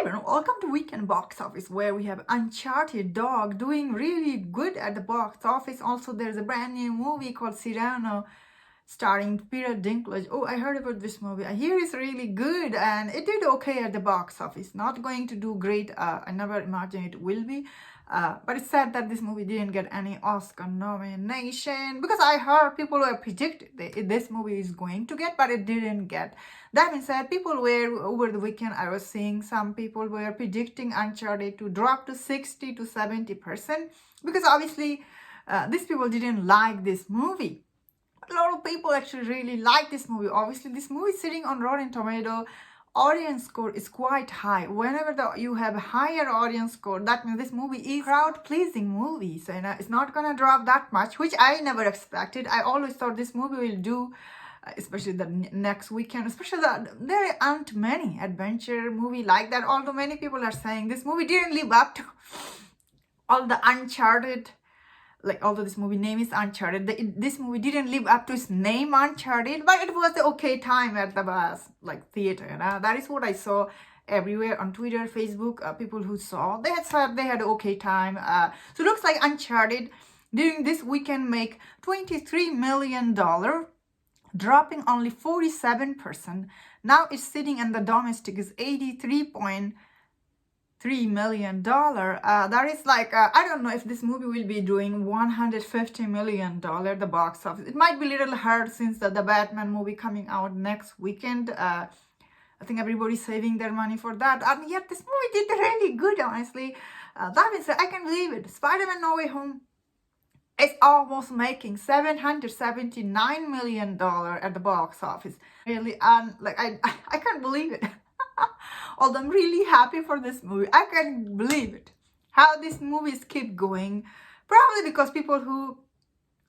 everyone, welcome to Weekend Box Office, where we have Uncharted Dog doing really good at the box office. Also, there's a brand new movie called Cyrano starring Peter Dinklage. Oh, I heard about this movie. I hear it's really good and it did okay at the box office. Not going to do great. I never imagined it will be. But it's sad that this movie didn't get any Oscar nomination because I heard people were predicted this movie is going to get, but it didn't get. That being said, people were over the weekend. I was seeing some people were predicting Uncharted to drop to 60 to 70% because obviously these people didn't like this movie. A lot of people actually really like this movie. Obviously, this movie is sitting on Rotten Tomato. Audience score is quite high. Whenever you have a higher audience score, that means this movie is crowd-pleasing movie. So it's not gonna drop that much, which I never expected. I always thought this movie will do, especially the next weekend, especially there aren't many adventure movie like that. Although many people are saying this movie didn't live up to all the Uncharted. Like, although this movie name is Uncharted, this movie didn't live up to its name Uncharted, but it was the okay time at the theater. That is what I saw everywhere on Twitter, Facebook. People who saw, they had an okay time. So it looks like Uncharted during this weekend make $23 million, dropping only 47%. Now it's sitting in the domestic is $83.3 million. That is like I don't know if this movie will be doing $150 million the box office. It might be a little hard since the Batman movie coming out next weekend. I think everybody's saving their money for that, and yet this movie did really good, honestly. That means I can believe it. Spider-Man No Way Home is almost making $779 million at the box office. Really, and like I can't believe it. Although I'm really happy for this movie. I can't believe it. How these movies keep going. Probably because people who,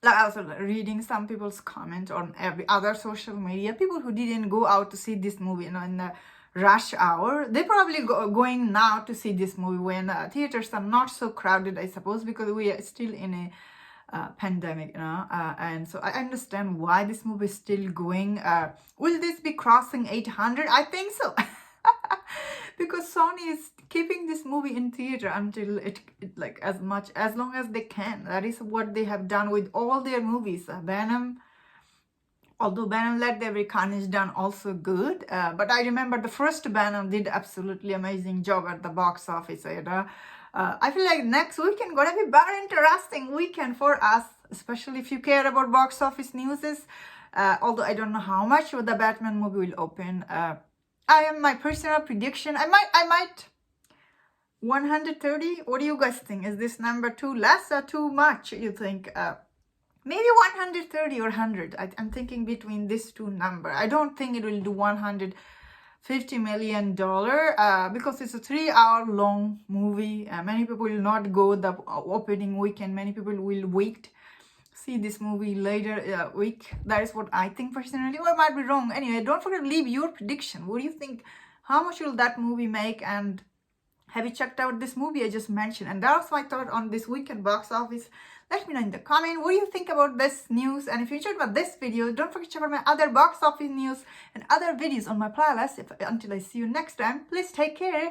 like I was reading some people's comment on every other social media, people who didn't go out to see this movie, in the rush hour, they probably going now to see this movie when theaters are not so crowded, I suppose, because we are still in a pandemic, and so I understand why this movie is still going. Will this be crossing 800? I think so. Because Sony is keeping this movie in theater until it like as long as they can. That is what they have done with all their movies. Venom, although Venom Let There Be Carnage done also good, but I remember the first Venom did absolutely amazing job at the box office. I feel like next weekend gonna be very interesting weekend for us, especially if you care about box office news. Although I don't know how much the Batman movie will open. I am my personal prediction. I might 130. What do you guys think? Is this number too less or too much? You think? Maybe 130 or 100. I'm thinking between these two numbers. I don't think it will do $150 million because it's a 3-hour long movie. Many people will not go the opening weekend. Many people will wait. See this movie later week. That is what I think personally, or I might be wrong. Anyway, don't forget to leave your prediction. What do you think? How much will that movie make? And have you checked out this movie I just mentioned? And that was my thought on this weekend box office. Let me know in the comment what do you think about this news. And if you enjoyed about this video, don't forget to check out my other box office news and other videos on my playlist. Until I see you next time, please take care.